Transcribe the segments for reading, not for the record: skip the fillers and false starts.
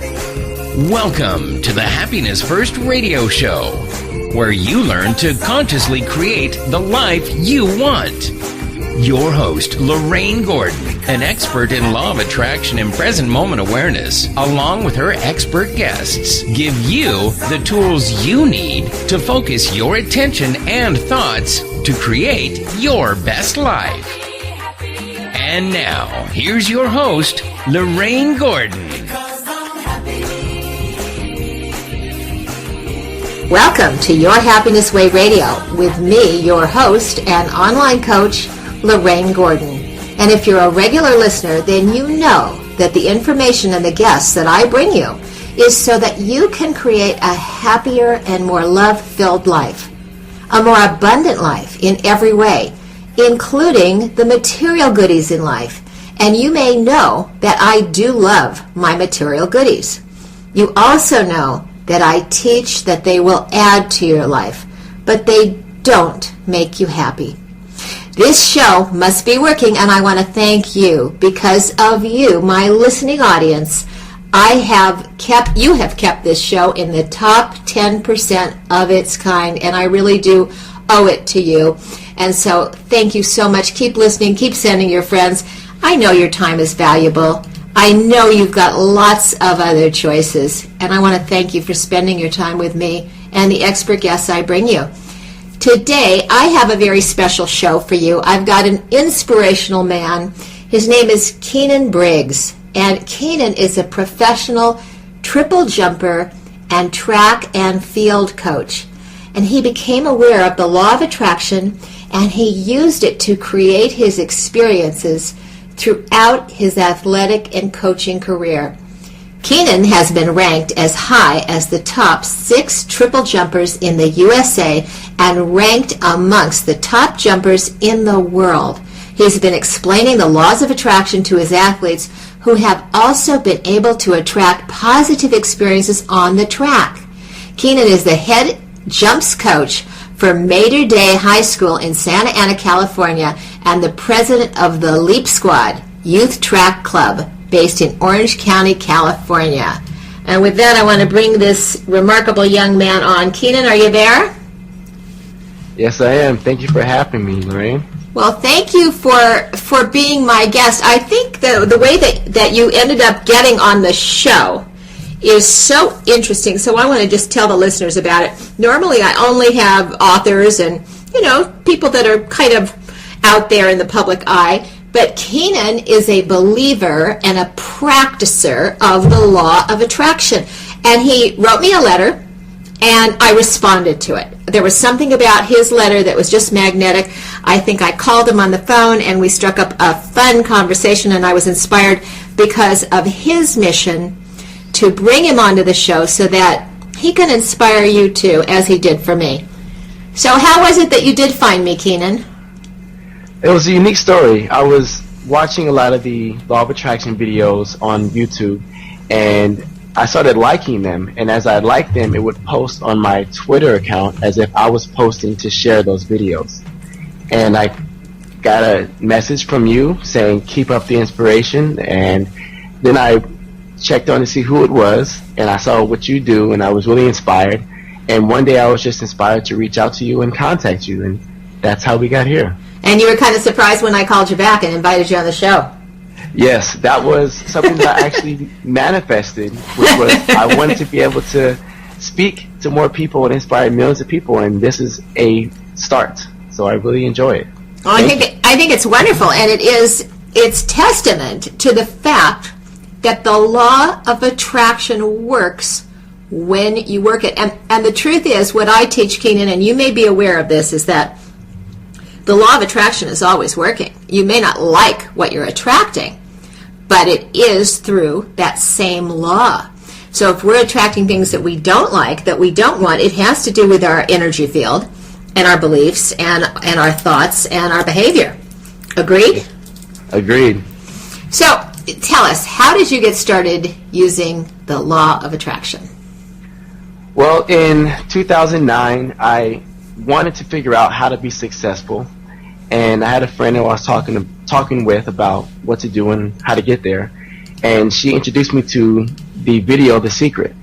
Welcome to the Happiness First radio show, where you learn to consciously create the life you want. Your host, Lorane Gordon, an expert in law of attraction and present moment awareness, along with her expert guests, give you the tools you need to focus your attention and thoughts to create your best life. And now, here's your host, Lorane Gordon. Welcome to Your Happiness Way Radio with me, your host and online coach, Lorane Gordon. And if you're a regular listener, then you know that the information and the guests that I bring you is so that you can create a happier and more love-filled life, a more abundant life in every way, including the material goodies in life. And you may know that I do love my material goodies. You also know that I teach that they will add to your life, but they don't make you happy. This show must be working, and I want to thank you. Because of you, my listening audience, you have kept this show in the top 10% of its kind, and I really do owe it to you. And so thank you so much. Keep listening. Keep sending your friends. I know your time is valuable. I know you've got lots of other choices, and I want to thank you for spending your time with me and the expert guests I bring you. Today, I have a very special show for you. I've got an inspirational man. His name is Keinan Briggs, and Keinan is a professional triple jumper and track and field coach. And he became aware of the law of attraction, and he used it to create his experiences throughout his athletic and coaching career. Keinan has been ranked as high as the top 6 triple jumpers in the USA and ranked amongst the top jumpers in the world. He's been explaining the laws of attraction to his athletes, who have also been able to attract positive experiences on the track. Keinan is the head jumps coach for Mater Dei High School in Santa Ana, California, and the president of the Leap Squad Youth Track Club based in Orange County, California. And with that, I want to bring this remarkable young man on. Keinan, are you there? Yes, I am. Thank you for having me, Lorraine. Well, thank you for being my guest. I think the way that you ended up getting on the show is so interesting, so I want to just tell the listeners about it. Normally, I only have authors and, people that are kind of out there in the public eye, but Keinan is a believer and a practicer of the law of attraction. And he wrote me a letter, and I responded to it. There was something about his letter that was just magnetic. I think I called him on the phone, and we struck up a fun conversation, and I was inspired because of his mission to bring him onto the show so that he can inspire you too, as he did for me. So how was it that you did find me, Keinan? It was a unique story. I was watching a lot of the Law of Attraction videos on YouTube, and I started liking them. And as I liked them, it would post on my Twitter account as if I was posting to share those videos. And I got a message from you saying, keep up the inspiration. And then I checked on to see who it was, and I saw what you do, and I was really inspired. And one day I was just inspired to reach out to you and contact you, and that's how we got here. And you were kind of surprised when I called you back and invited you on the show. Yes, that was something that I actually manifested, which was I wanted to be able to speak to more people and inspire millions of people, and this is a start. So I really enjoy it. Well, I think it's wonderful, and it's testament to the fact that the law of attraction works when you work it. And the truth is, what I teach, Keinan, and you may be aware of this, is that the law of attraction is always working. You may not like what you're attracting, but it is through that same law. So if we're attracting things that we don't like, that we don't want, it has to do with our energy field and our beliefs and our thoughts and our behavior. Agreed? Agreed. So tell us, how did you get started using the law of attraction? Well, in 2009, I wanted to figure out how to be successful, and I had a friend who I was talking with about what to do and how to get there, and she introduced me to the video The Secret.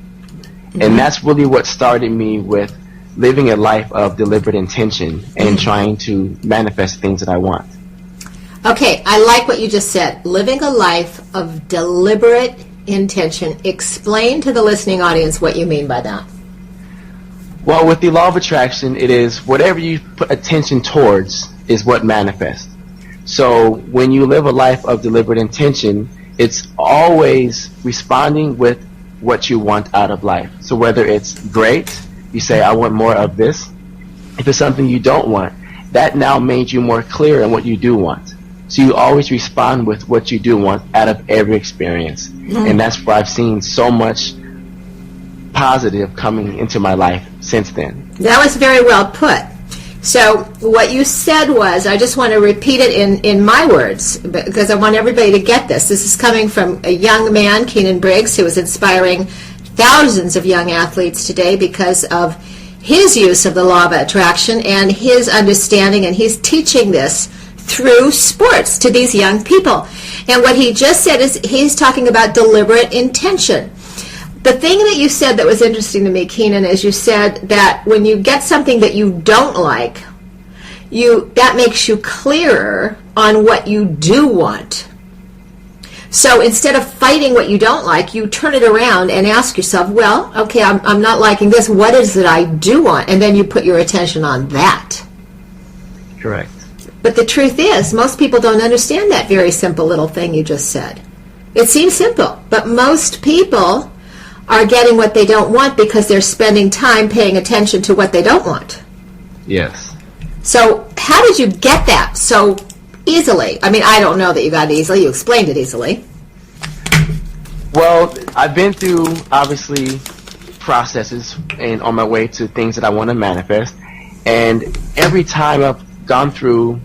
And that's really what started me with living a life of deliberate intention and trying to manifest things that I want. Okay, I like what you just said. Living a life of deliberate intention. Explain to the listening audience what you mean by that. Well, with the law of attraction, it is whatever you put attention towards is what manifests. So when you live a life of deliberate intention, it's always responding with what you want out of life. So whether it's great, you say, I want more of this. If it's something you don't want, that now made you more clear on what you do want. So you always respond with what you do want out of every experience. And that's where I've seen so much positive coming into my life since then. That was very well put. So what you said was, I just want to repeat it in my words, because I want everybody to get this. This is coming from a young man, Keinan Briggs, who is inspiring thousands of young athletes today because of his use of the law of attraction and his understanding, and he's teaching this through sports to these young people. And what he just said is he's talking about deliberate intention. The thing that you said that was interesting to me, Keinan, is you said that when you get something that you don't like, that makes you clearer on what you do want. So instead of fighting what you don't like, you turn it around and ask yourself, well, okay, I'm not liking this. What is it I do want? And then you put your attention on that. Correct. But the truth is, most people don't understand that very simple little thing you just said. It seems simple, but most people are getting what they don't want because they're spending time paying attention to what they don't want. Yes. So how did you get that so easily? I mean, I don't know that you got it easily. You explained it easily. Well, I've been through, obviously, processes and on my way to things that I want to manifest. And every time I've gone through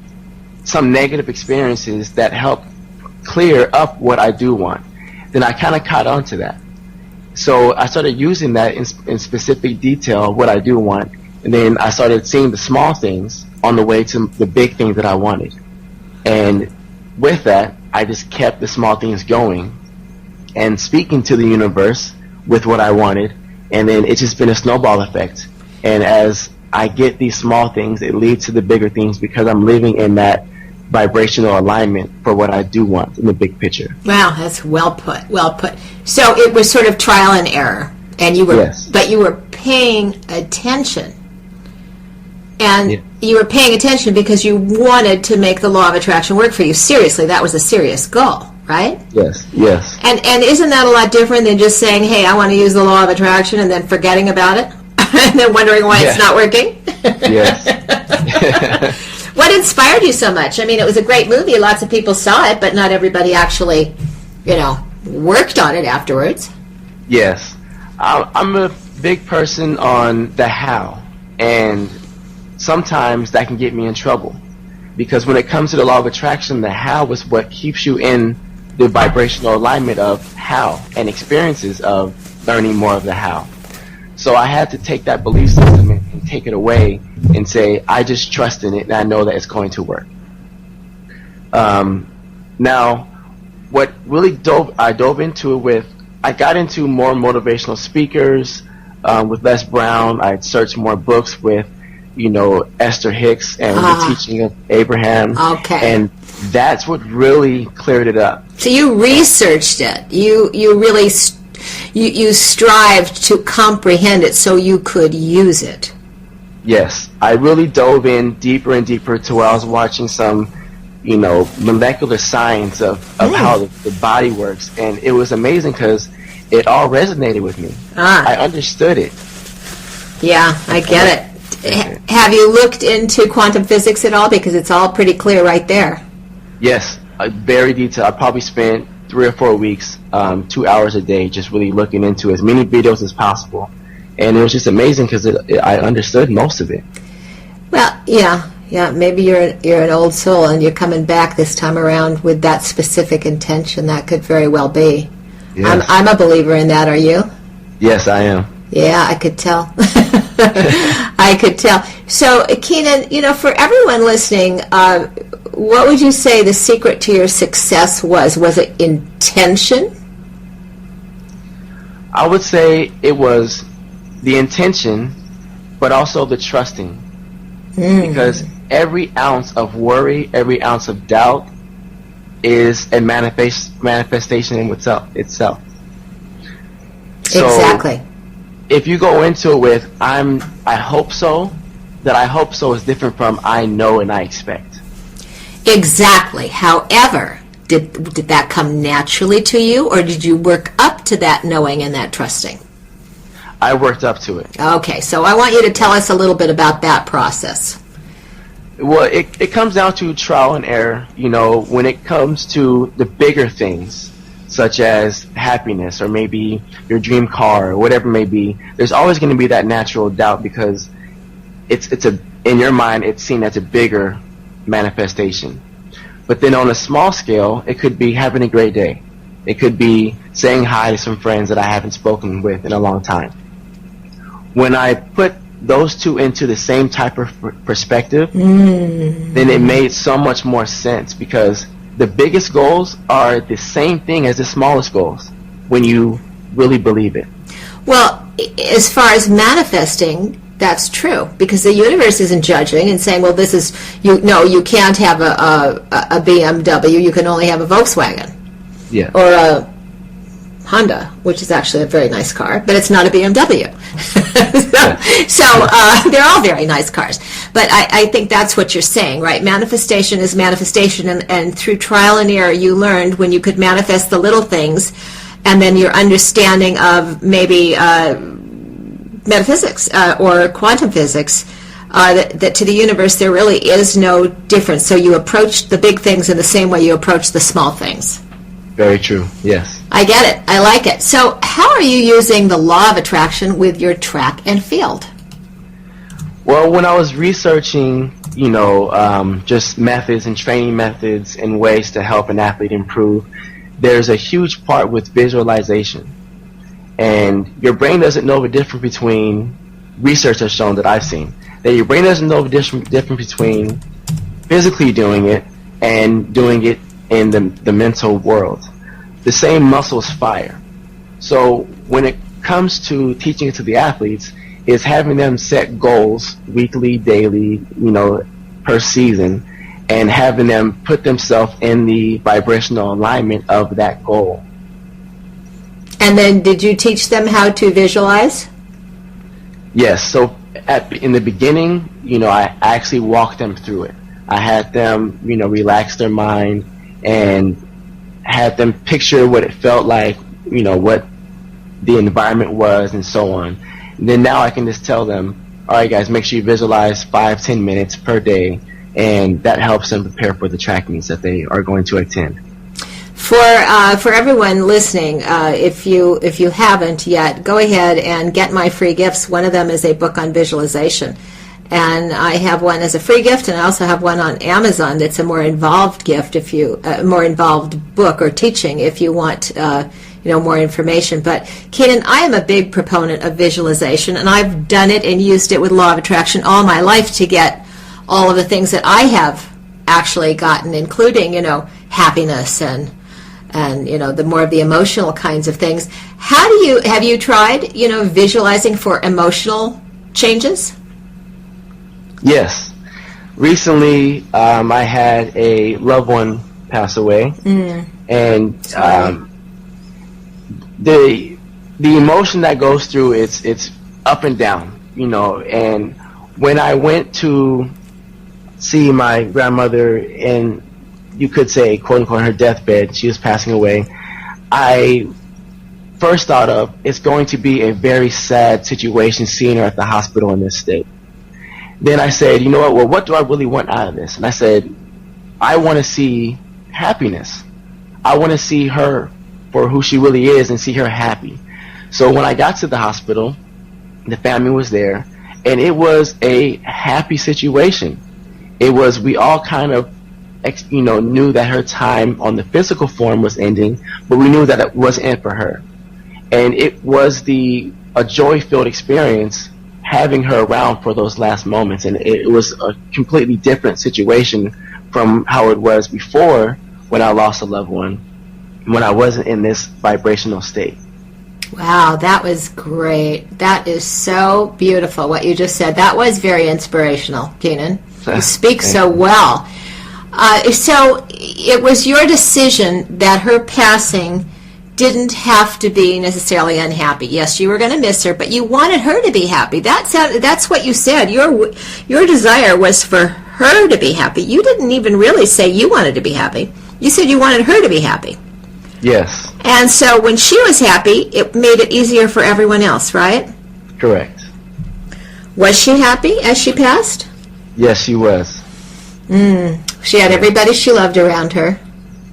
some negative experiences that help clear up what I do want, then I kind of caught on to that. So I started using that in specific detail, what I do want, and then I started seeing the small things on the way to the big things that I wanted. And with that, I just kept the small things going and speaking to the universe with what I wanted, and then it's just been a snowball effect. And as I get these small things, it leads to the bigger things because I'm living in that vibrational alignment for what I do want in the big picture. Wow, that's well put. Well put. So it was sort of trial and error, and you were, yes. But you were paying attention, and yeah. You were paying attention because you wanted to make the law of attraction work for you. Seriously, that was a serious goal, right? Yes, yes. And isn't that a lot different than just saying, "Hey, I want to use the law of attraction," and then forgetting about it, and then wondering why it's not working? Yes. What inspired you so much? I mean, it was a great movie. Lots of people saw it, but not everybody actually, worked on it afterwards. Yes. I'm a big person on the how, and sometimes that can get me in trouble because when it comes to the law of attraction, the how is what keeps you in the vibrational alignment of how and experiences of learning more of the how. So I had to take that belief system and take it away and say, I just trust in it and I know that it's going to work. Now, what really I dove into it with, I got into more motivational speakers with Les Brown. I searched more books with, Esther Hicks and the teaching of Abraham. Okay. And that's what really cleared it up. So you researched it. You really you strived to comprehend it so you could use it. Yes, I really dove in deeper and deeper to where I was watching some, molecular science of how the body works, and it was amazing because it all resonated with me. I understood it. Yeah, I get it. Have you looked into quantum physics at all? Because it's all pretty clear right there. Yes, very detailed. I probably spent 3 or 4 weeks, 2 hours a day, just really looking into as many videos as possible. And it was just amazing because I understood most of it. Well, yeah. Maybe you're an old soul and you're coming back this time around with that specific intention. That could very well be. Yes. I'm a believer in that. Are you? Yes, I am. Yeah, I could tell. I could tell. So, Keinan, for everyone listening, what would you say the secret to your success was? Was it intention? I would say it was the intention, but also the trusting. Because every ounce of worry, every ounce of doubt is a manifestation in itself. So Exactly. if you go into it with I hope so, that I hope so is different from I know and I expect. Exactly. However, did that come naturally to you, or did you work up to that knowing and that trusting? I worked up to it. Okay, so I want you to tell us a little bit about that process. Well, it comes down to trial and error, when it comes to the bigger things, such as happiness or maybe your dream car or whatever it may be. There's always going to be that natural doubt because in your mind, it's seen as a bigger manifestation. But then on a small scale, it could be having a great day. It could be saying hi to some friends that I haven't spoken with in a long time. When I put those two into the same type of perspective, then it made so much more sense, because the biggest goals are the same thing as the smallest goals when you really believe it. Well, as far as manifesting, that's true, because the universe isn't judging and saying, well, this is, you can't have a BMW, you can only have a Volkswagen. Yeah. Or a Honda, which is actually a very nice car, but it's not a BMW. so they're all very nice cars. But I think that's what you're saying, right? Manifestation is manifestation, and through trial and error you learned when you could manifest the little things, and then your understanding of maybe metaphysics or quantum physics, that to the universe there really is no difference. So you approached the big things in the same way you approach the small things. Very true, yes. I get it. I like it. So how are you using the law of attraction with your track and field? Well, when I was researching, just methods and training methods and ways to help an athlete improve, there's a huge part with visualization. And your brain doesn't know the difference between, research has shown that I've seen, that your brain doesn't know the difference between physically doing it and doing it in the mental world. The same muscles fire. So when it comes to teaching it to the athletes, is having them set goals weekly, daily, per season, and having them put themselves in the vibrational alignment of that goal. And then did you teach them how to visualize? Yes. So in the beginning, I actually walked them through it. I had them, relax their mind and had them picture what it felt like, what the environment was and so on. And then now I can just tell them, all right, guys, make sure you visualize 5-10 minutes per day, and that helps them prepare for the track meets that they are going to attend. For everyone listening, if you haven't yet, go ahead and get my free gifts. One of them is a book on visualization. And I have one as a free gift, and I also have one on Amazon that's a more involved gift, more involved book or teaching if you want more information. But Keinan, I am a big proponent of visualization, and I've done it and used it with law of attraction all my life to get all of the things that I have actually gotten, including happiness and the more of the emotional kinds of things. Have you tried visualizing for emotional changes? Yes. Recently, I had a loved one pass away, and the emotion that goes through it's up and down, And when I went to see my grandmother, and you could say, quote unquote, her deathbed, she was passing away, I first thought of it's going to be a very sad situation seeing her at the hospital in this state. Then I said, you know what, well, what do I really want out of this? And I said, I want to see happiness. I want to see her for who she really is and see her happy. So when I got to the hospital, the family was there, and it was a happy situation. We all kind of, knew that her time on the physical form was ending, but we knew that it wasn't it for her. And it was a joy-filled experience having her around for those last moments, and it was a completely different situation from how it was before when I lost a loved one, when I wasn't in this vibrational state. Wow, that was great. That is so beautiful, what you just said. That was very inspirational, Keinan. You speak so well. So it was your decision that her passing didn't have to be necessarily unhappy. Yes, you were going to miss her, but you wanted her to be happy. That's what you said. Your desire was for her to be happy. You didn't even really say you wanted to be happy. You said you wanted her to be happy. Yes. And so when she was happy, it made it easier for everyone else, right? Correct. Was she happy as she passed? Yes, she was. She had everybody she loved around her.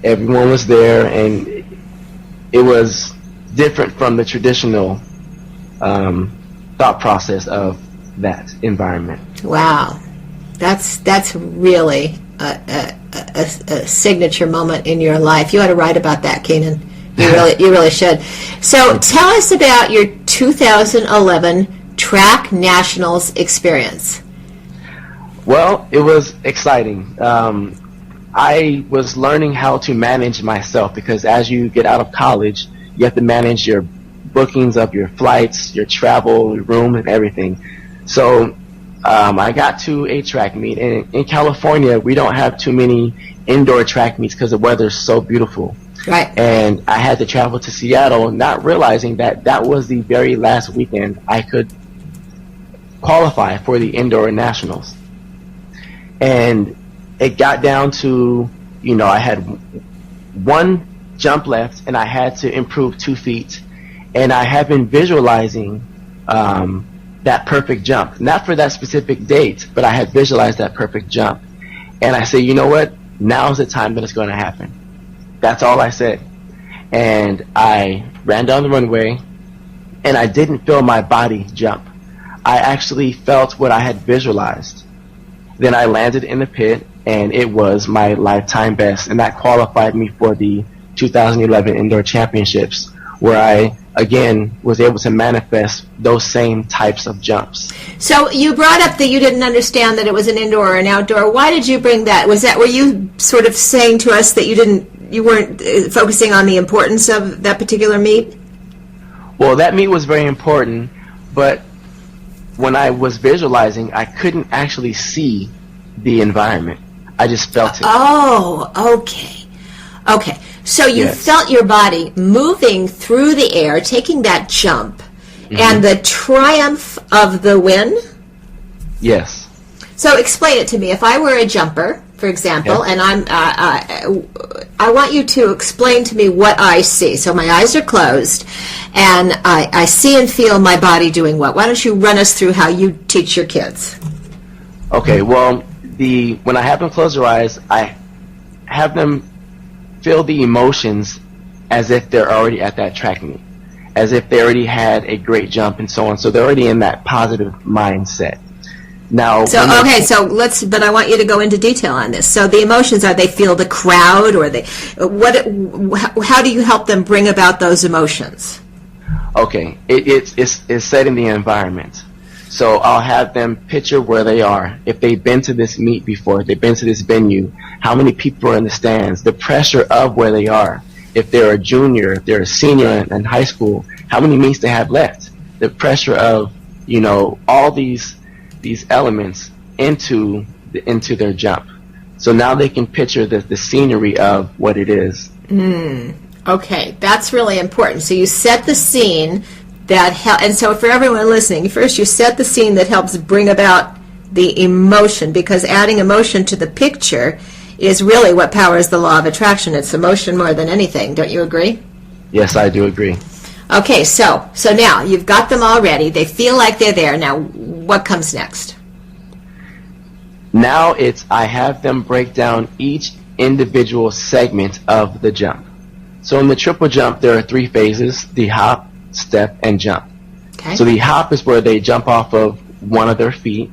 Everyone was there, and it was different from the traditional thought process of that environment. Wow. That's really a signature moment in your life. You ought to write about that, Keinan. You really should. So tell us about your 2011 Track Nationals experience. Well, it was exciting. I was learning how to manage myself, because as you get out of college, you have to manage your bookings of your flights, your travel, your room, and everything. So I got to a track meet, and in California, we don't have too many indoor track meets because the weather is so beautiful. Right. And I had to travel to Seattle, not realizing that that was the very last weekend I could qualify for the indoor nationals. And it got down to, I had one jump left, and I had to improve 2 feet. And I have been visualizing that perfect jump. Not for that specific date, but I had visualized that perfect jump. And I said, you know what? Now's the time that it's going to happen. That's all I said. And I ran down the runway, and I didn't feel my body jump. I actually felt what I had visualized. Then I landed in the pit, and it was my lifetime best, and that qualified me for the 2011 Indoor Championships, where I, again, was able to manifest those same types of jumps. So you brought up that you didn't understand that it was an indoor or an outdoor. Why did you bring that? Were you sort of saying to us that you weren't focusing on the importance of that particular meet? Well, that meet was very important, but when I was visualizing, I couldn't actually see the environment. I just felt it. Oh, okay. Okay. So you felt your body moving through the air, taking that jump, and the triumph of the win? Yes. So explain it to me. If I were a jumper, for example, and I want you to explain to me what I see. So my eyes are closed, and I see and feel my body doing what? Why don't you run us through how you teach your kids? Okay, well, when I have them close their eyes, I have them feel the emotions as if they're already at that track meet, as if they already had a great jump and so on. So they're already in that positive mindset. Now, but I want you to go into detail on this. So the emotions are, they feel the crowd, or how do you help them bring about those emotions? Okay, it's setting the environment. So I'll have them picture where they are. If they've been to this meet before, if they've been to this venue, how many people are in the stands, the pressure of where they are. If they're a junior, if they're a senior in high school, how many meets they have left. The pressure of, all these elements into their jump. So now they can picture the scenery of what it is. Okay, that's really important. So you set the scene and so for everyone listening, first you set the scene that helps bring about the emotion, because adding emotion to the picture is really what powers the law of attraction. It's emotion more than anything. Don't you agree? Yes, I do agree. Okay, so now you've got them all ready. They feel like they're there. Now, what comes next? Now I have them break down each individual segment of the jump. So in the triple jump, there are 3 phases: the hop, step, and jump. Okay. So the hop is where they jump off of one of their feet,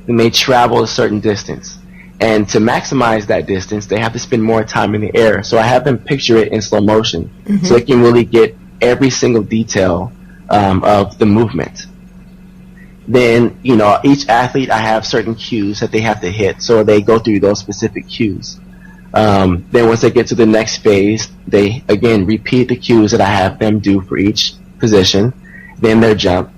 and they travel a certain distance. And to maximize that distance, they have to spend more time in the air. So I have them picture it in slow motion, so they can really get every single detail of the movement. Then, each athlete, I have certain cues that they have to hit, so they go through those specific cues. Then once they get to the next phase, they, again, repeat the cues that I have them do for each position, then their jump.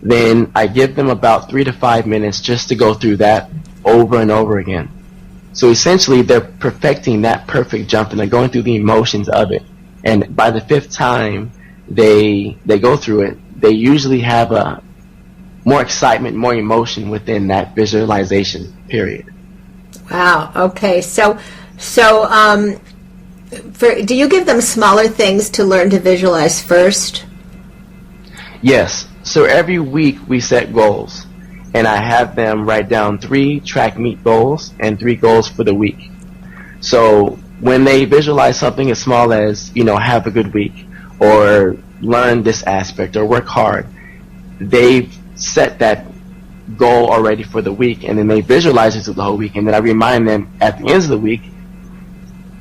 Then I give them about 3 to 5 minutes just to go through that over and over again. So essentially, they're perfecting that perfect jump, and they're going through the emotions of it. And by the 5th time they go through it, they usually have more excitement, more emotion within that visualization period. Wow. Okay. So, do you give them smaller things to learn to visualize first? Yes. So every week we set goals, and I have them write down 3 track meet goals and 3 goals for the week. So when they visualize something as small as, have a good week, or learn this aspect, or work hard, they've set that goal already for the week, and then they visualize it through the whole week, and then I remind them at the end of the week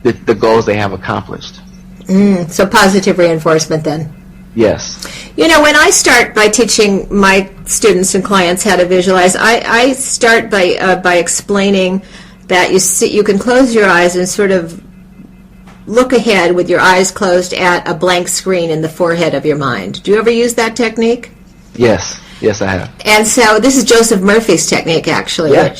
the goals they have accomplished. So positive reinforcement then. Yes. When I start by teaching my students and clients how to visualize, I start by explaining that you can close your eyes and sort of look ahead with your eyes closed at a blank screen in the forehead of your mind. Do you ever use that technique? Yes. Yes, I have. And so this is Joseph Murphy's technique, actually. Yeah.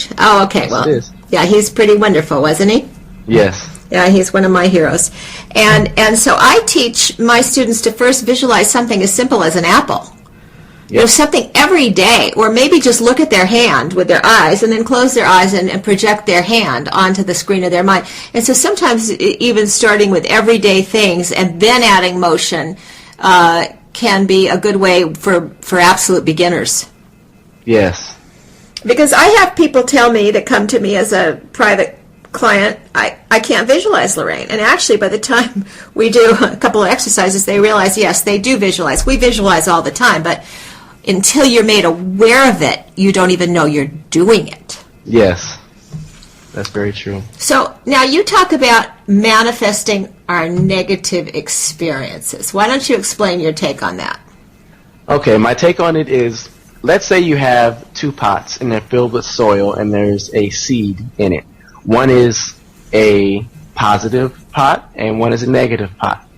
Okay. Yes, well, it is. Yeah, he's pretty wonderful, wasn't he? Yes. Yeah, he's one of my heroes. And so I teach my students to first visualize something as simple as an apple. Yep. Something every day, or maybe just look at their hand with their eyes and then close their eyes and project their hand onto the screen of their mind. And so sometimes even starting with everyday things and then adding motion can be a good way for absolute beginners. Yes. Because I have people tell me that come to me as a private client, I can't visualize, Lorraine. And actually, by the time we do a couple of exercises, they realize, yes, they do visualize. We visualize all the time, but until you're made aware of it, you don't even know you're doing it. Yes. That's very true. So now you talk about manifesting our negative experiences. Why don't you explain your take on that? Okay, my take on it is, let's say you have 2 pots and they're filled with soil and there's a seed in it. One is a positive pot and one is a negative pot.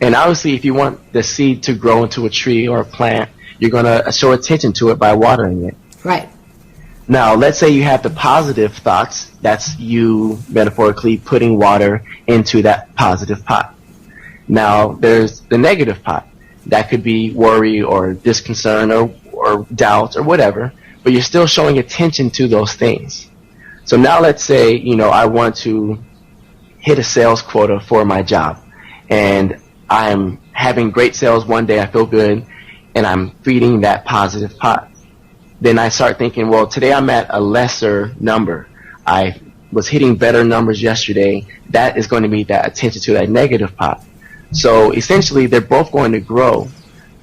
And obviously, if you want the seed to grow into a tree or a plant, you're going to show attention to it by watering it. Right. Now, let's say you have the positive thoughts. That's you, metaphorically, putting water into that positive pot. Now, there's the negative pot. That could be worry or disconcern or doubt or whatever, but you're still showing attention to those things. So now let's say, I want to hit a sales quota for my job, and I'm having great sales one day, I feel good, and I'm feeding that positive pot. Then I start thinking, well, today I'm at a lesser number. I was hitting better numbers yesterday. That is going to be that attention to that negative pot. So essentially, they're both going to grow.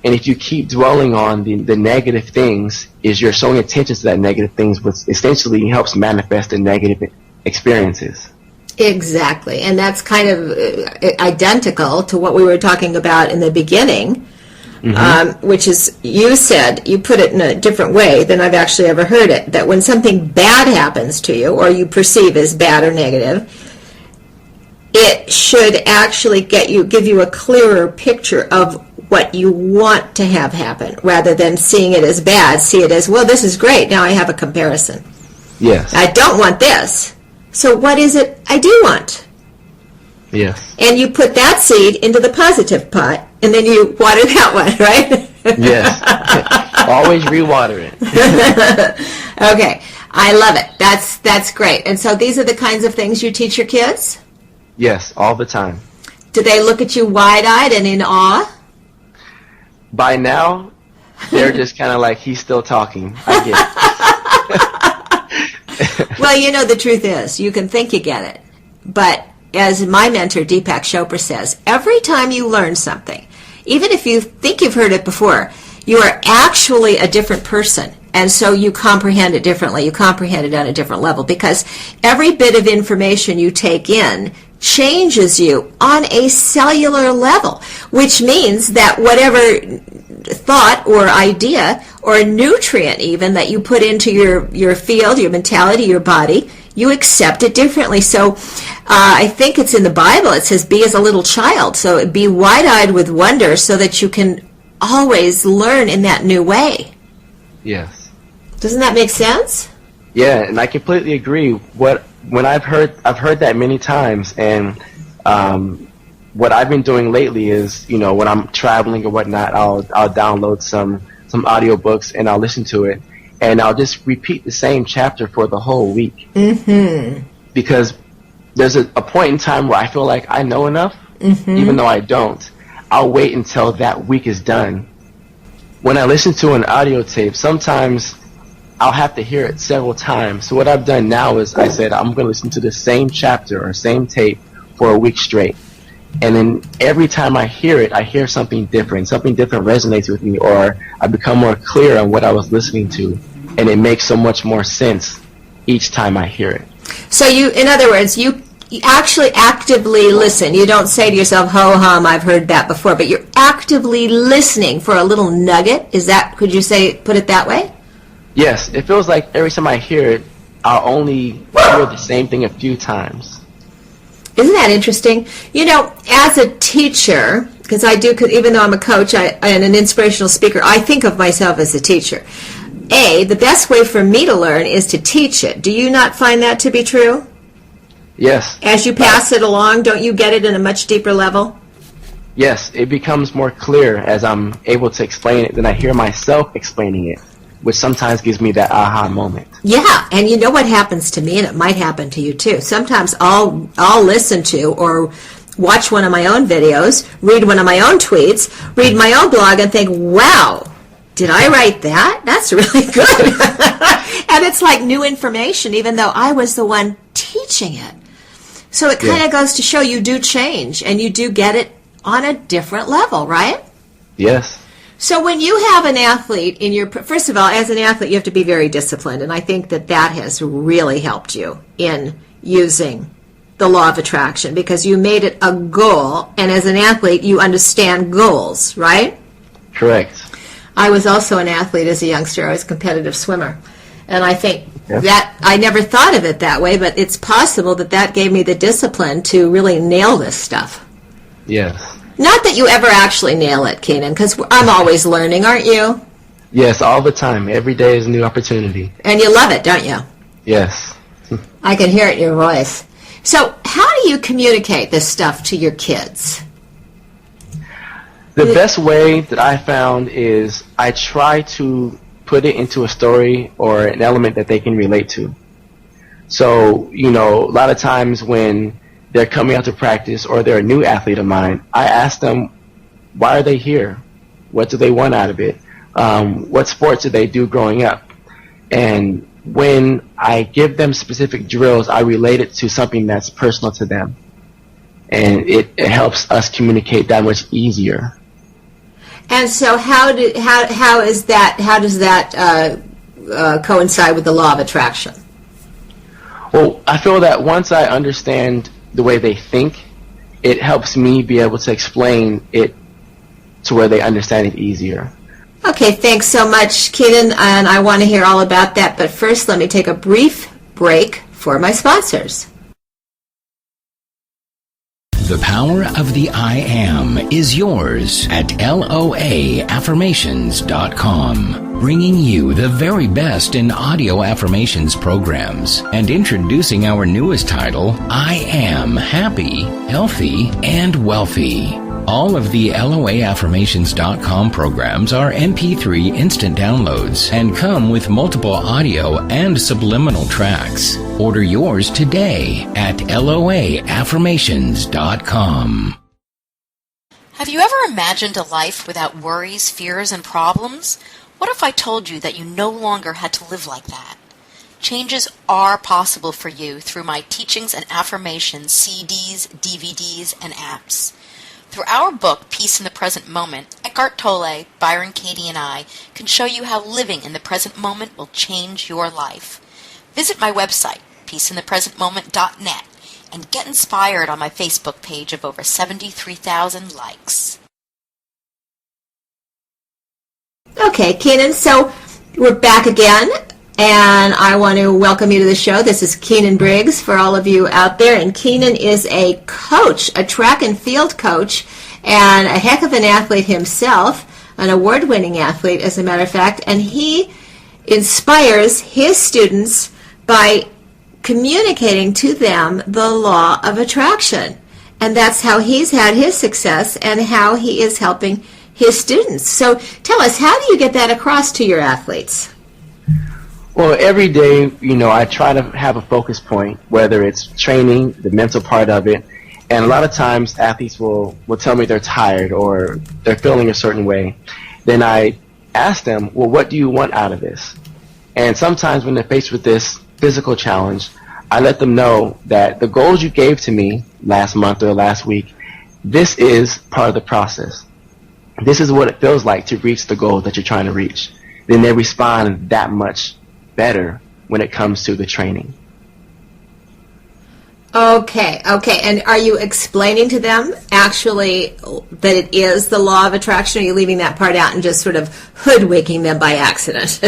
And if you keep dwelling on the negative things, you're showing attention to that negative things, which essentially helps manifest the negative experiences. Exactly. And that's kind of identical to what we were talking about in the beginning, which is, you put it in a different way than I've actually ever heard it, that when something bad happens to you, or you perceive as bad or negative, it should actually give you a clearer picture of what you want to have happen, rather than seeing it as bad. See it as, well, this is great, now I have a comparison. Yes. I don't want this, so what is it I do want? Yes. And you put that seed into the positive pot, and then you water that one, right? Yes. Always rewater it. Okay. I love it. That's great. And so these are the kinds of things you teach your kids? Yes, all the time. Do they look at you wide-eyed and in awe? By now, they're just kind of like, he's still talking. I get it. Well, the truth is, you can think you get it. But as my mentor, Deepak Chopra, says, every time you learn something, even if you think you've heard it before, you are actually a different person. And so you comprehend it differently. You comprehend it on a different level, because every bit of information you take in changes you on a cellular level, which means that whatever thought or idea or nutrient even that you put into your field, your mentality, your body, you accept it differently. So I think it's in the Bible. It says, be as a little child. So be wide-eyed with wonder so that you can always learn in that new way. Yes. Doesn't that make sense? Yeah, and I completely agree. When I've heard that many times, and what I've been doing lately is, when I'm traveling or whatnot, I'll download some audiobooks and I'll listen to it, and I'll just repeat the same chapter for the whole week. Mm-hmm. Because there's a point in time where I feel like I know enough, even though I don't. I'll wait until that week is done. When I listen to an audio tape, sometimes I'll have to hear it several times. So what I've done now is I said I'm going to listen to the same chapter or same tape for a week straight. And then every time I hear it, I hear something different. Something different resonates with me, or I become more clear on what I was listening to. And it makes so much more sense each time I hear it. So in other words, you actually actively listen. You don't say to yourself, ho hum, I've heard that before, but you're actively listening for a little nugget. Could you put it that way? Yes, it feels like every time I hear it, I'll only hear the same thing a few times. Isn't that interesting? As a teacher, because I do, even though I'm a coach and an inspirational speaker, I think of myself as a teacher. The best way for me to learn is to teach it. Do you not find that to be true? Yes. As you pass it along, don't you get it in a much deeper level? Yes, it becomes more clear as I'm able to explain it than I hear myself explaining it, which sometimes gives me that aha moment. Yeah, and you know what happens to me, and it might happen to you too. Sometimes I'll listen to or watch one of my own videos, read one of my own tweets, read my own blog, and think, wow, did I write that? That's really good. And it's like new information, even though I was the one teaching it. So it kind of goes to show you do change, and you do get it on a different level, right? Yes. So when you have an athlete first of all, as an athlete, you have to be very disciplined, and I think that has really helped you in using the law of attraction, because you made it a goal, and as an athlete, you understand goals, right? Correct. I was also an athlete as a youngster. I was a competitive swimmer. And I think that I never thought of it that way, but it's possible that gave me the discipline to really nail this stuff. Yes. Not that you ever actually nail it, Keinan, because I'm always learning, aren't you? Yes, all the time. Every day is a new opportunity. And you love it, don't you? Yes. I can hear it in your voice. So how do you communicate this stuff to your kids? The best way that I found is I try to put it into a story or an element that they can relate to. So, a lot of times when they're coming out to practice or they're a new athlete of mine, I ask them, why are they here? What do they want out of it? What sports did they do growing up? And when I give them specific drills, I relate it to something that's personal to them. And it helps us communicate that much easier. And so how does that coincide with the law of attraction? Well, I feel that once I understand the way they think, it helps me be able to explain it to where they understand it easier. Okay, thanks so much, Keinan, and I want to hear all about that. But first, let me take a brief break for my sponsors. The power of the I Am is yours at LOAaffirmations.com, bringing you the very best in audio affirmations programs and introducing our newest title, I Am Happy, Healthy, and Wealthy. All of the LOAaffirmations.com programs are MP3 instant downloads and come with multiple audio and subliminal tracks. Order yours today at LOAaffirmations.com. Have you ever imagined a life without worries, fears, and problems? What if I told you that you no longer had to live like that? Changes are possible for you through my teachings and affirmations, CDs, DVDs, and apps. Through our book, Peace in the Present Moment, Eckhart Tolle, Byron Katie, and I can show you how living in the present moment will change your life. Visit my website, peaceinthepresentmoment.net, and get inspired on my Facebook page of over 73,000 likes. Okay, Keinan, so we're back again, and I want to welcome you to the show. This is Keinan Briggs for all of you out there, and Keinan is a coach, a track and field coach, and a heck of an athlete himself. an award-winning athlete, as a matter of fact, and he inspires his students by communicating to them the law of attraction. And that's how he's had his success and how he is helping his students. So tell us, how do you get that across to your athletes? Well, every day, I try to have a focus point, whether it's training, the mental part of it, and a lot of times athletes will tell me they're tired or they're feeling a certain way. Then I ask them, well, what do you want out of this? And sometimes when they're faced with this physical challenge, I let them know that the goals you gave to me last month or last week, this is part of the process. This is what it feels like to reach the goal that you're trying to reach. Then they respond that much better when it comes to the training. Okay. And are you explaining to them actually that it is the law of attraction, or are you leaving that part out and just sort of hoodwinking them by accident?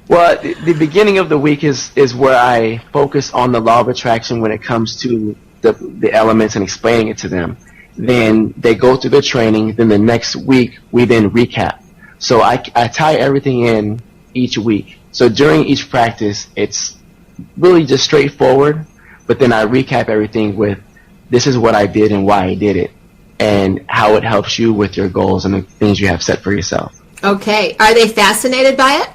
Well, the beginning of the week is where I focus on the law of attraction when it comes to the elements and explaining it to them. Then they go through the training. Then the next week, we then recap. So I tie everything in each week. So during each practice, it's really just straightforward, but then I recap everything with, this is what I did and why I did it, and how it helps you with your goals and the things you have set for yourself. Okay. Are they fascinated by it?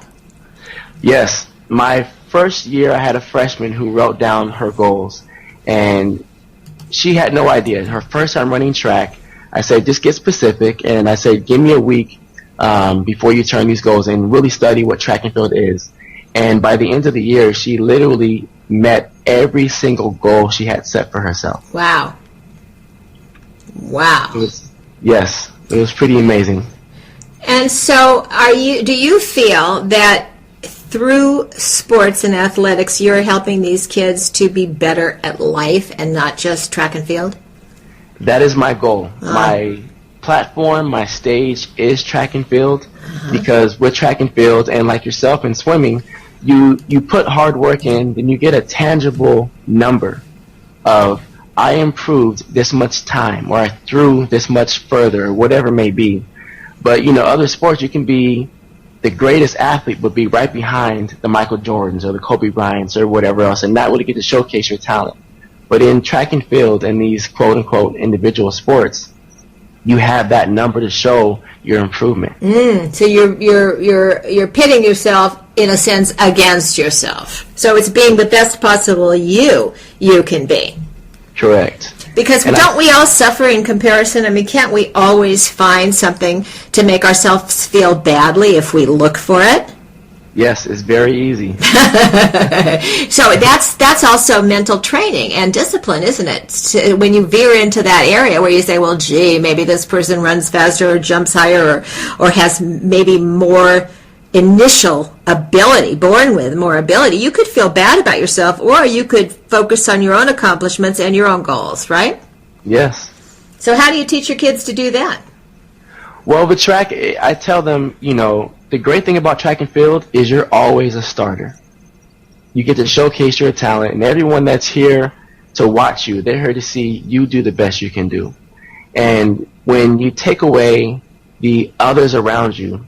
Yes. My first year, I had a freshman who wrote down her goals, and she had no idea. Her first time running track, I said, just get specific, and I said, give me a week before you turn these goals and really study what track and field is. And by the end of the year, she literally met every single goal she had set for herself. Wow. Yes, it was pretty amazing. And so do you feel that through sports and athletics, you're helping these kids to be better at life and not just track and field? That is my goal. My platform, my stage is track and field, because with track and field, and like yourself in swimming, you put hard work in, then you get a tangible number of, I improved this much time, or I threw this much further, or whatever it may be. But, other sports, you can be the greatest athlete, but be right behind the Michael Jordans or the Kobe Bryants or whatever else, and not really get to showcase your talent. But in track and field and these quote-unquote individual sports, you have that number to show your improvement. So you're pitting yourself, in a sense, against yourself. So it's being the best possible you can be. Correct. Because don't we all suffer in comparison? I mean, can't we always find something to make ourselves feel badly if we look for it? Yes, it's very easy. So that's also mental training and discipline, isn't it? When you veer into that area where you say, well, gee, maybe this person runs faster or jumps higher or has maybe more initial ability, born with more ability, you could feel bad about yourself, or you could focus on your own accomplishments and your own goals, right? Yes. So how do you teach your kids to do that? Well, with track, I tell them, the great thing about track and field is you're always a starter. You get to showcase your talent, and everyone that's here to watch you, they're here to see you do the best you can do. And when you take away the others around you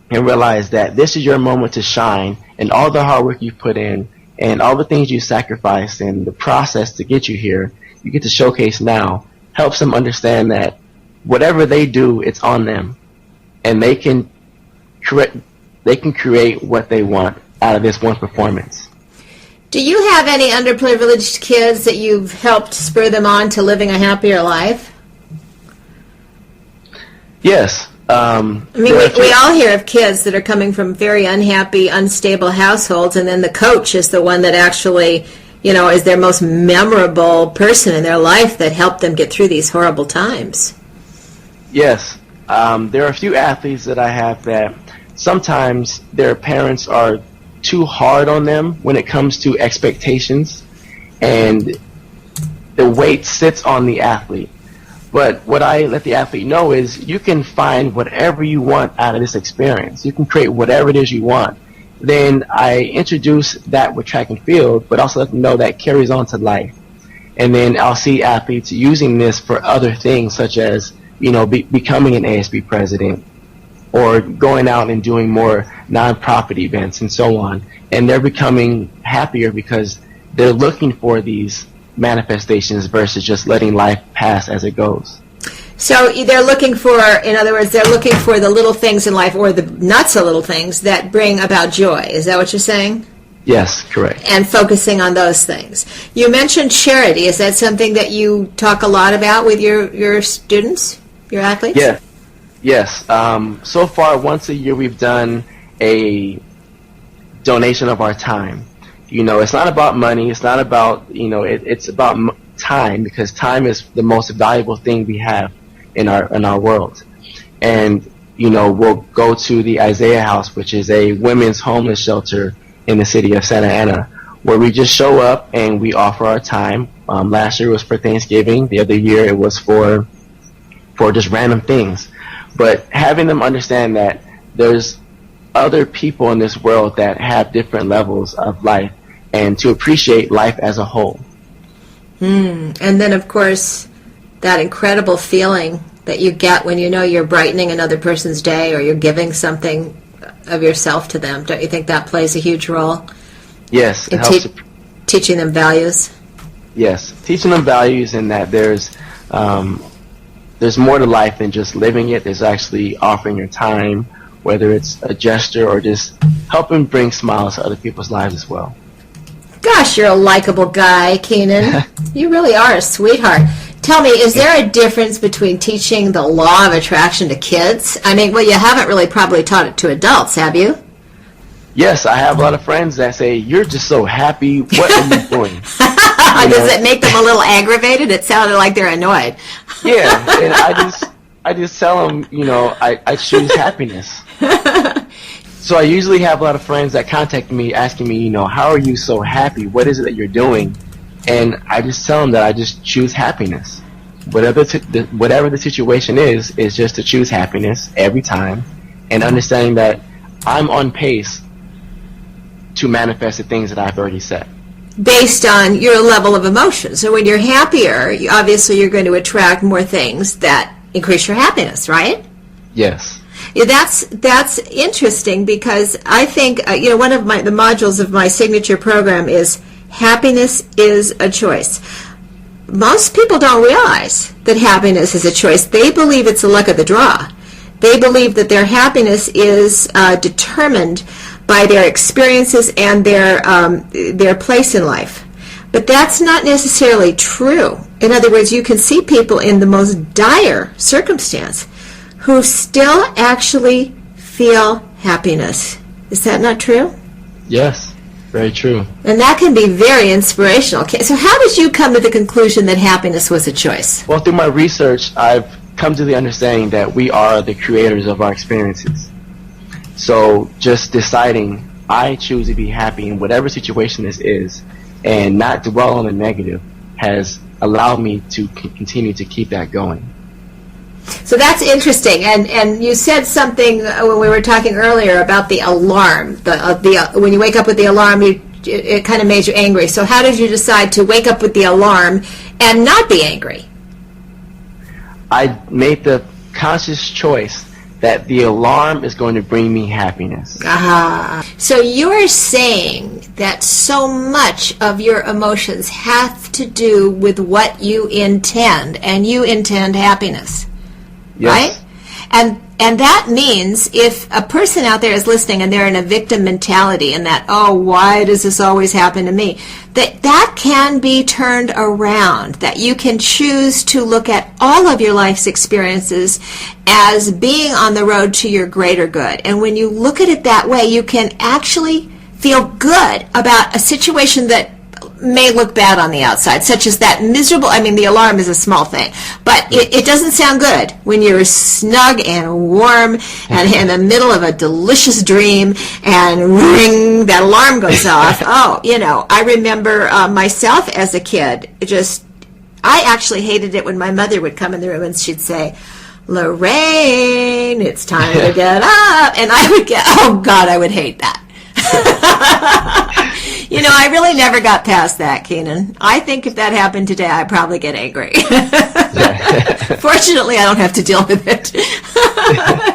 and realize that this is your moment to shine, and all the hard work you put in and all the things you sacrificed and the process to get you here, you get to showcase now, helps them understand that whatever they do, it's on them, and they can create what they want out of this one performance. Do you have any underprivileged kids that you've helped spur them on to living a happier life? Yes. I mean, we all hear of kids that are coming from very unhappy, unstable households, and then the coach is the one that actually, is their most memorable person in their life that helped them get through these horrible times. Yes. There are a few athletes that I have that sometimes their parents are too hard on them when it comes to expectations, and the weight sits on the athlete. But what I let the athlete know is you can find whatever you want out of this experience. You can create whatever it is you want. Then I introduce that with track and field, but also let them know that carries on to life. And then I'll see athletes using this for other things, such as becoming an ASB president, or going out and doing more nonprofit events and so on. And they're becoming happier because they're looking for these manifestations versus just letting life pass as it goes. So they're looking for, in other words, they're looking for the little things in life, or the not so little things that bring about joy. Is that what you're saying? Yes, correct. And focusing on those things. You mentioned charity. Is that something that you talk a lot about with your students, your athletes? Yeah. Yes. So far, once a year, we've done a donation of our time. You know, it's not about money. It's not about, you know, it's about time, because time is the most valuable thing we have in our world. And, you know, we'll go to the Isaiah House, which is a women's homeless shelter in the city of Santa Ana, where we just show up and we offer our time. Last year it was for Thanksgiving. The other year it was for just random things. But having them understand that there's other people in this world that have different levels of life, and to appreciate life as a whole. And then, of course, that incredible feeling that you get when you know you're brightening another person's day, or you're giving something of yourself to them. Don't you think that plays a huge role? Yes, it in helps. Teaching them values? Yes, teaching them values, and that there's more to life than just living it. There's actually offering your time, whether it's a gesture or just helping bring smiles to other people's lives as well. Gosh, you're a likable guy, Keinan. You really are a sweetheart. Tell me, is there a difference between teaching the law of attraction to kids? I mean, well, you haven't really probably taught it to adults, have you? Yes, I have a lot of friends that say, "You're just so happy. What are you doing?" Does it make them a little aggravated? It sounded like they're annoyed. Yeah, and I just tell them, you know, I choose happiness. So I usually have a lot of friends that contact me asking me, you know, how are you so happy? What is it that you're doing? And I just tell them that I just choose happiness. Whatever the situation is just to choose happiness every time, and understanding that I'm on pace to manifest the things that I've already set. Based on your level of emotion. So when you're happier, obviously you're going to attract more things that increase your happiness, right? Yes. Yeah, that's interesting, because I think one of the modules of my signature program is happiness is a choice. Most people don't realize that happiness is a choice. They believe it's the luck of the draw. They believe that their happiness is determined by their experiences and their place in life. But that's not necessarily true. In other words, you can see people in the most dire circumstance who still actually feel happiness. Is that not true? Yes, very true. And that can be very inspirational. Okay, so how did you come to the conclusion that happiness was a choice? Well, through my research, I've come to the understanding that we are the creators of our experiences. So just deciding I choose to be happy in whatever situation this is, and not dwell on the negative, has allowed me to continue to keep that going. So that's interesting, and you said something when we were talking earlier about the alarm. When you wake up with the alarm, it kind of made you angry. So how did you decide to wake up with the alarm and not be angry? I made the conscious choice that the alarm is going to bring me happiness. So you're saying that so much of your emotions have to do with what you intend, and you intend happiness. Yes. Right? And that means if a person out there is listening and they're in a victim mentality, and that, oh, why does this always happen to me? That can be turned around, that you can choose to look at all of your life's experiences as being on the road to your greater good. And when you look at it that way, you can actually feel good about a situation that may look bad on the outside, such as that miserable, the alarm is a small thing, but it doesn't sound good when you're snug and warm and in the middle of a delicious dream, and ring, that alarm goes off. I remember myself as a kid, I actually hated it when my mother would come in the room and she'd say, "Lorane, it's time to get up," and I would get, oh God, I would hate that. You know, I really never got past that, Keinan. I think if that happened today, I'd probably get angry. Fortunately, I don't have to deal with it.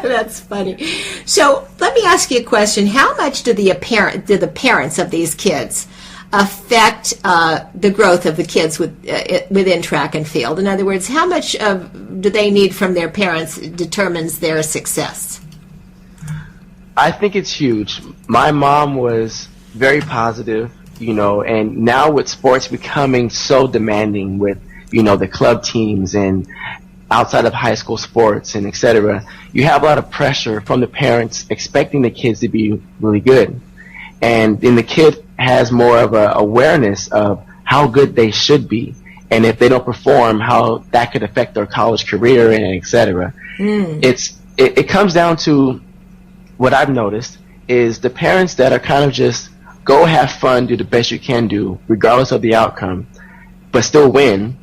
That's funny. So let me ask you a question. How much do the parents of these kids affect the growth of the kids within track and field? In other words, how much do they need from their parents determines their success? I think it's huge. My mom was very positive, and now with sports becoming so demanding with, the club teams and outside of high school sports and etc., you have a lot of pressure from the parents expecting the kids to be really good. And then the kid has more of a awareness of how good they should be. And if they don't perform, how that could affect their college career and etc. It comes down to what I've noticed is the parents that are kind of just go have fun, do the best you can do, regardless of the outcome, but still win.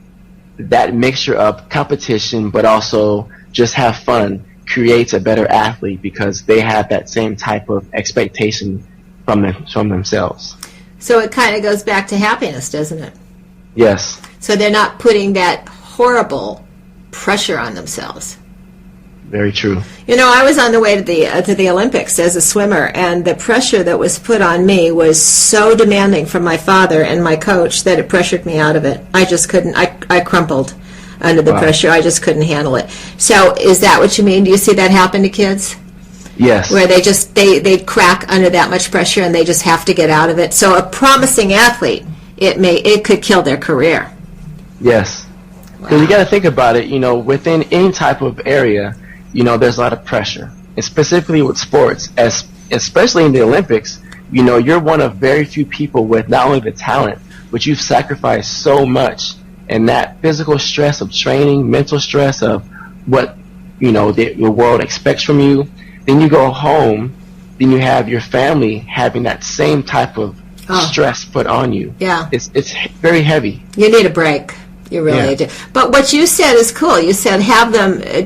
That mixture of competition, but also just have fun, creates a better athlete because they have that same type of expectation from themselves. So it kind of goes back to happiness, doesn't it? Yes. So they're not putting that horrible pressure on themselves. Very true. I was on the way to the Olympics as a swimmer, and the pressure that was put on me was so demanding from my father and my coach that it pressured me out of it. I just couldn't. I crumpled under the pressure. I just couldn't handle it. So is that what you mean? Do you see that happen to kids? Yes. Where they crack under that much pressure and they just have to get out of it. So a promising athlete, it could kill their career. Yes. Because you got to think about it. Within any type of area, there's a lot of pressure, and specifically with sports, especially in the Olympics, you're one of very few people with not only the talent, but you've sacrificed so much, and that physical stress of training, mental stress of what, the world expects from you. Then you go home, then you have your family having that same type of stress put on you. Yeah. It's very heavy. You need a break. You really do. But what you said is cool. You said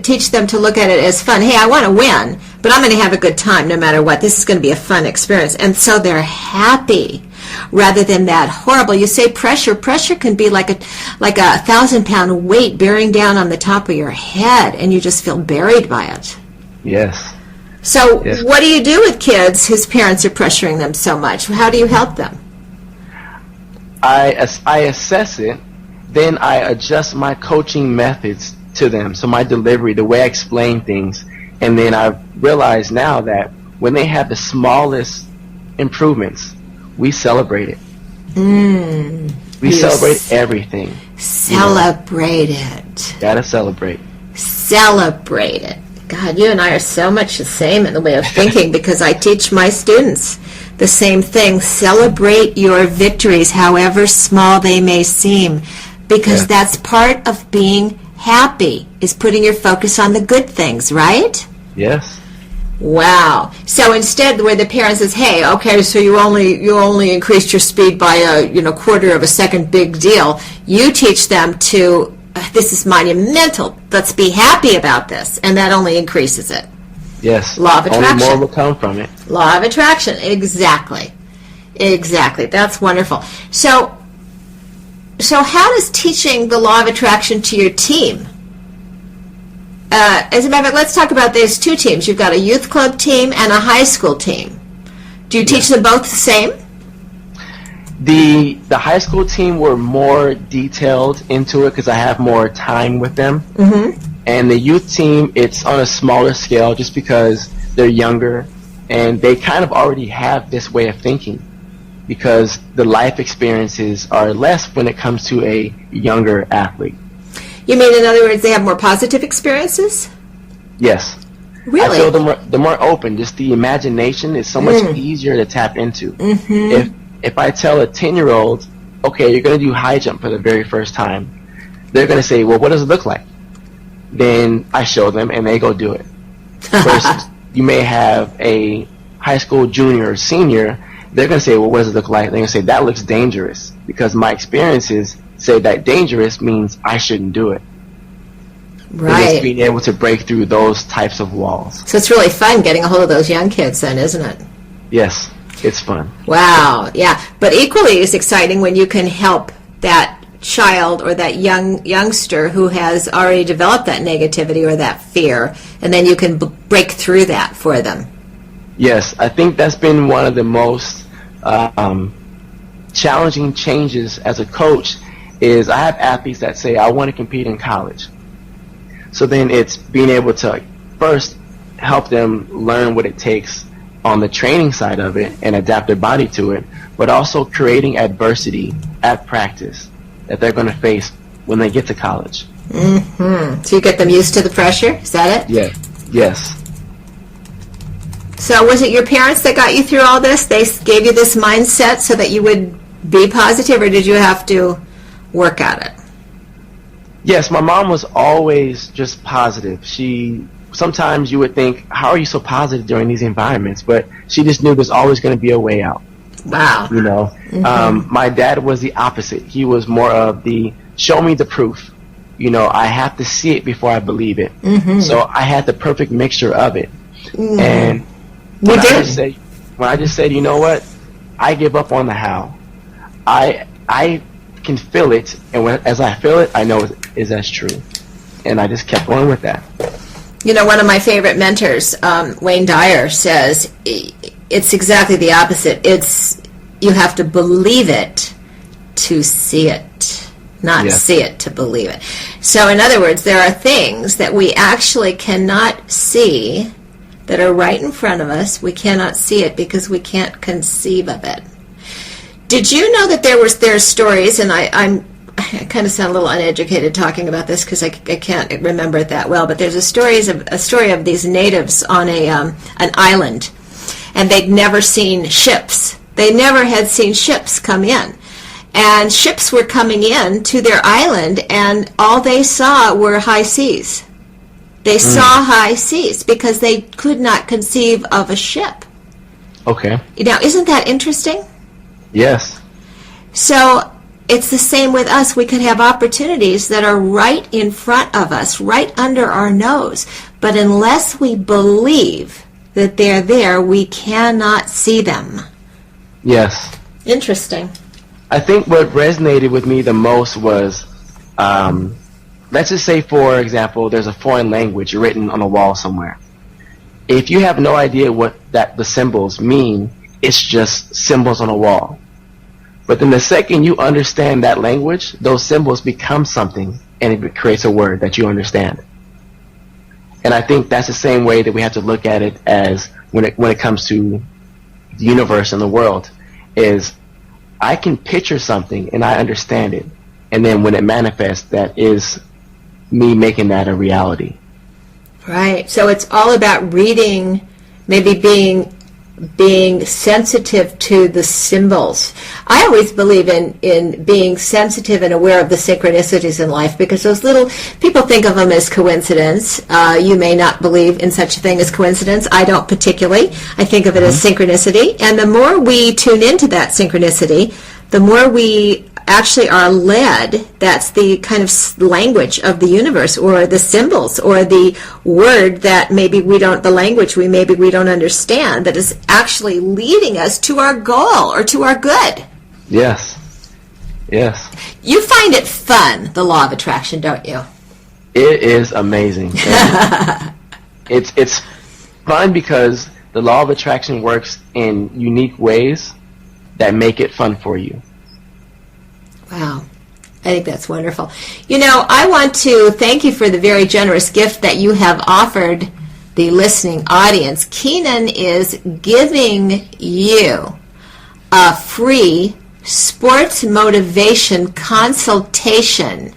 teach them to look at it as fun. Hey, I want to win, but I'm going to have a good time no matter what. This is going to be a fun experience. And so they're happy rather than that horrible. You say pressure. Pressure can be like a 1,000-pound weight bearing down on the top of your head, and you just feel buried by it. Yes. So what do you do with kids whose parents are pressuring them so much? How do you help them? I assess it. Then I adjust my coaching methods to them, so my delivery, the way I explain things, and then I've realized now that when they have the smallest improvements, we celebrate it. We celebrate everything. Celebrate it. Gotta celebrate. Celebrate it. God, you and I are so much the same in the way of thinking because I teach my students the same thing. Celebrate your victories, however small they may seem. Because that's part of being happy, is putting your focus on the good things, right? Yes. Wow. So instead, where the parent says, "Hey, okay, so you only increased your speed by a quarter of a second, big deal," you teach them to, this is monumental. Let's be happy about this, and that only increases it. Yes. Law of attraction. Only more will come from it. Law of attraction. Exactly. That's wonderful. So how does teaching the law of attraction to your team? As a matter of fact, let's talk about these two teams. You've got a youth club team and a high school team. Do you teach them both the same? The high school team were more detailed into it because I have more time with them. Mm-hmm. And the youth team, it's on a smaller scale just because they're younger and they kind of already have this way of thinking, because the life experiences are less when it comes to a younger athlete. You mean, in other words, they have more positive experiences? Yes. Really? I feel they're more open. Just the imagination is so much easier to tap into. Mm-hmm. If I tell a 10-year-old, okay, you're going to do high jump for the very first time, they're going to say, well, what does it look like? Then I show them, and they go do it. Versus you may have a high school junior or senior, they're going to say, well, what does it look like? They're going to say, that looks dangerous, because my experiences say that dangerous means I shouldn't do it. Right. Just being able to break through those types of walls. So it's really fun getting a hold of those young kids then, isn't it? Yes. It's fun. Wow, yeah. But equally as exciting when you can help that child or that youngster who has already developed that negativity or that fear, and then you can break through that for them. Yes, I think that's been one of the most challenging changes as a coach. Is I have athletes that say, I want to compete in college. So then it's being able to first help them learn what it takes on the training side of it and adapt their body to it, but also creating adversity at practice that they're going to face when they get to college. Mm-hmm. So you get them used to the pressure? Is that it? Yeah. Yes. So was it your parents that got you through all this? They gave you this mindset so that you would be positive, or did you have to work at it? Yes, my mom was always just positive. Sometimes you would think, how are you so positive during these environments? But she just knew there's always going to be a way out. Wow. You know, my dad was the opposite. He was more of the show me the proof. You know, I have to see it before I believe it. Mm-hmm. So I had the perfect mixture of it. Mm-hmm. And when I just said, you know what, I give up on the how. I can feel it, and as I feel it, I know that's true. And I just kept going with that. You know, one of my favorite mentors, Wayne Dyer, says it's exactly the opposite. You have to believe it to see it, not see it to believe it. So in other words, there are things that we actually cannot see that are right in front of us. We cannot see it because we can't conceive of it. Did you know that there's stories, and I kind of sound a little uneducated talking about this because I can't remember it that well, but there's a story of these natives on an island, and they'd never seen ships. They never had seen ships come in. And ships were coming in to their island, and all they saw were high seas. They saw high seas because they could not conceive of a ship. Okay. Now, isn't that interesting? Yes. So it's the same with us. We could have opportunities that are right in front of us, right under our nose. But unless we believe that they're there, we cannot see them. Yes. Interesting. I think what resonated with me the most was, let's just say, for example, there's a foreign language written on a wall somewhere. If you have no idea what the symbols mean, it's just symbols on a wall. But then the second you understand that language, those symbols become something, and it creates a word that you understand. And I think that's the same way that we have to look at it as when it comes to the universe and the world, is I can picture something and I understand it. And then when it manifests, that is me making that a reality. Right. So it's all about reading, maybe being sensitive to the symbols. I always believe in being sensitive and aware of the synchronicities in life, because those little, people think of them as coincidence. You may not believe in such a thing as coincidence. I don't particularly. I think of it as synchronicity. And the more we tune into that synchronicity, the more we actually are led. That's the kind of language of the universe, or the symbols, or the word that maybe we don't, the language we don't understand, that is actually leading us to our goal or to our good. Yes. Yes. You find it fun, the law of attraction, don't you? It is amazing. It's fun because the law of attraction works in unique ways that make it fun for you. Wow. I think that's wonderful. You know, I want to thank you for the very generous gift that you have offered the listening audience. Keinan is giving you a free sports motivation consultation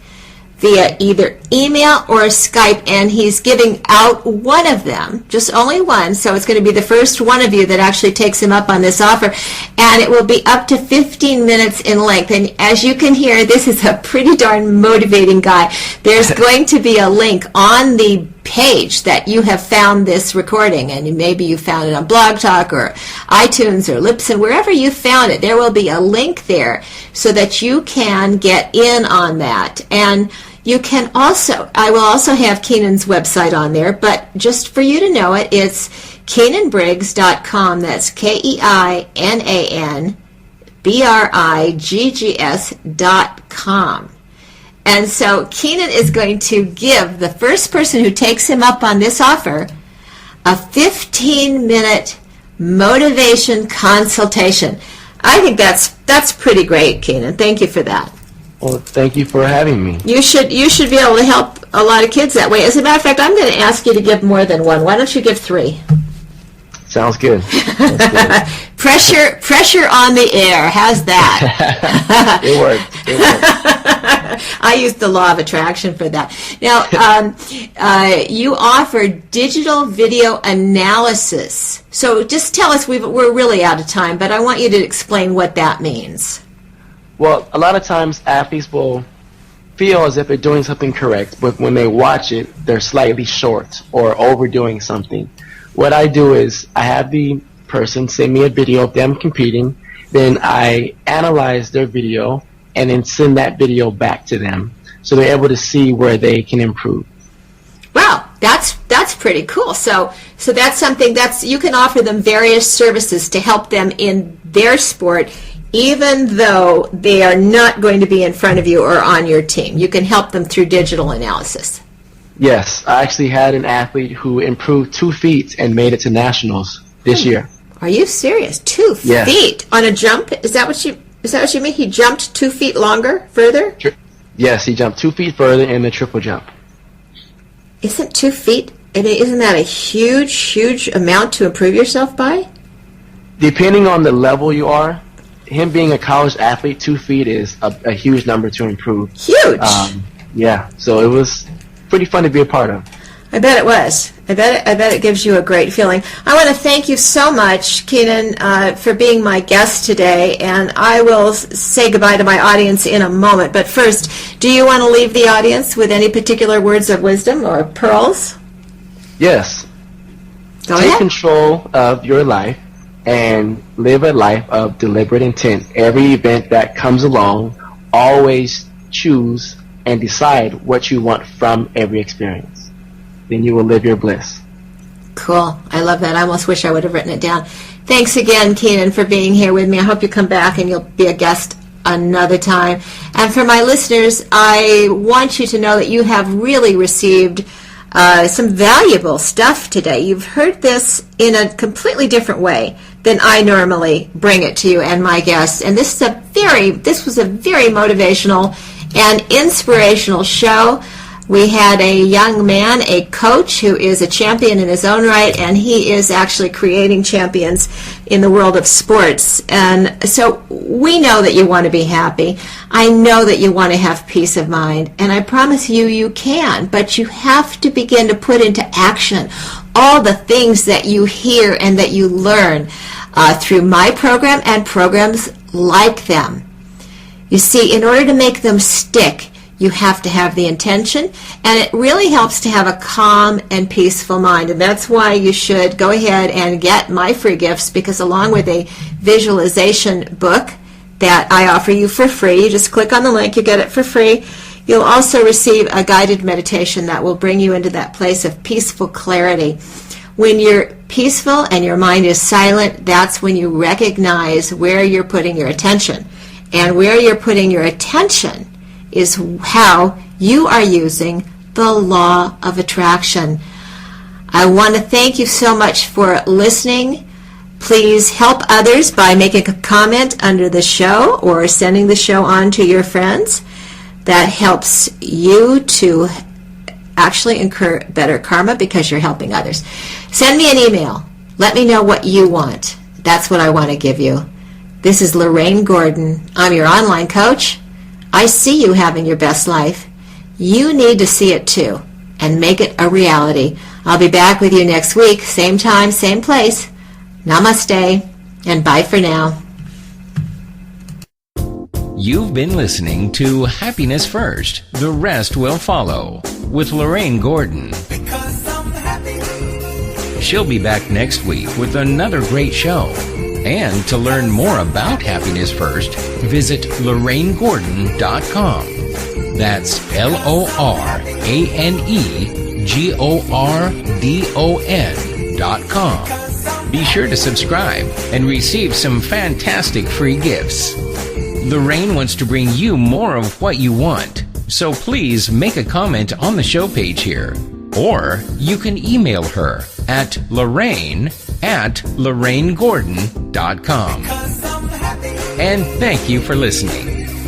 via either email or Skype, and he's giving out one of them, just only one, so it's going to be the first one of you that actually takes him up on this offer, and it will be up to 15 minutes in length. And as you can hear, this is a pretty darn motivating guy. There's going to be a link on the page that you have found this recording, and maybe you found it on Blog Talk or iTunes or Libsyn, wherever you found it. There will be a link there so that you can get in on that. And you can also, I will also have Keinan's website on there, but just for you to know it, it's KeinanBriggs.com. That's KeinanBriggs.com. And so Keinan is going to give the first person who takes him up on this offer a 15-minute motivation consultation. I think that's pretty great, Keinan. Thank you for that. Well, thank you for having me. You should be able to help a lot of kids that way. As a matter of fact, I'm going to ask you to give more than one. Why don't you give 3? Sounds good. Pressure on the air. How's that? It worked. I used the law of attraction for that. Now, you offer digital video analysis. So just tell us, we're really out of time, but I want you to explain what that means. Well, a lot of times athletes will feel as if they're doing something correct, but when they watch it, they're slightly short or overdoing something. What I do is I have the person send me a video of them competing, then I analyze their video and then send that video back to them so they're able to see where they can improve. Wow, that's pretty cool. So that's something you can offer them various services to help them in their sport, even though they are not going to be in front of you or on your team. You can help them through digital analysis. Yes, I actually had an athlete who improved 2 feet and made it to nationals this year. Are you serious? 2 feet on a jump? Is that what you mean? He jumped 2 feet further? Yes, he jumped 2 feet further in the triple jump. Isn't 2 feet? Isn't that a huge amount to improve yourself by? Depending on the level you are, him being a college athlete, 2 feet is a huge number to improve. Huge. Yeah. So it was pretty fun to be a part of. I bet it was. I bet it gives you a great feeling. I want to thank you so much, Keinan, for being my guest today, and I will say goodbye to my audience in a moment. But first, do you want to leave the audience with any particular words of wisdom or pearls? Yes. Go Take ahead. control of your life and live a life of deliberate intent. Every event that comes along, always choose and decide what you want from every experience. Then you will live your bliss. Cool. I love that. I almost wish I would have written it down. Thanks again, Keinan, for being here with me. I hope you come back and you'll be a guest another time. And for my listeners, I want you to know that you have really received some valuable stuff today. You've heard this in a completely different way than I normally bring it to you and my guests. And this was a very motivational and inspirational show. We had a young man, a coach, who is a champion in his own right, and he is actually creating champions in the world of sports. And so we know that you want to be happy. I know that you want to have peace of mind, and I promise you can, but you have to begin to put into action all the things that you hear and that you learn through my program and programs like them. You see, in order to make them stick, you have to have the intention, and it really helps to have a calm and peaceful mind. And that's why you should go ahead and get my free gifts, because along with a visualization book that I offer you for free, you just click on the link, you get it for free. You'll also receive a guided meditation that will bring you into that place of peaceful clarity. When you're peaceful and your mind is silent, that's when you recognize where you're putting your attention. And where you're putting your attention is how you are using the law of attraction. I want to thank you so much for listening. Please help others by making a comment under the show or sending the show on to your friends. That helps you to actually incur better karma because you're helping others. Send me an email. Let me know what you want. That's what I want to give you. This is Lorane Gordon. I'm your online coach. I see you having your best life. You need to see it too and make it a reality. I'll be back with you next week, same time, same place. Namaste and bye for now. You've been listening to Happiness First, the Rest Will Follow with Lorane Gordon. Because I'm happy. She'll be back next week with another great show. And to learn more about Happiness First, visit LoraneGordon.com. That's LoraneGordon.com. LoraneGordon.com. Be sure to subscribe and receive some fantastic free gifts. Lorane wants to bring you more of what you want, so please make a comment on the show page here. Or you can email her at Lorane@LoraneGordon.com. And thank you for listening.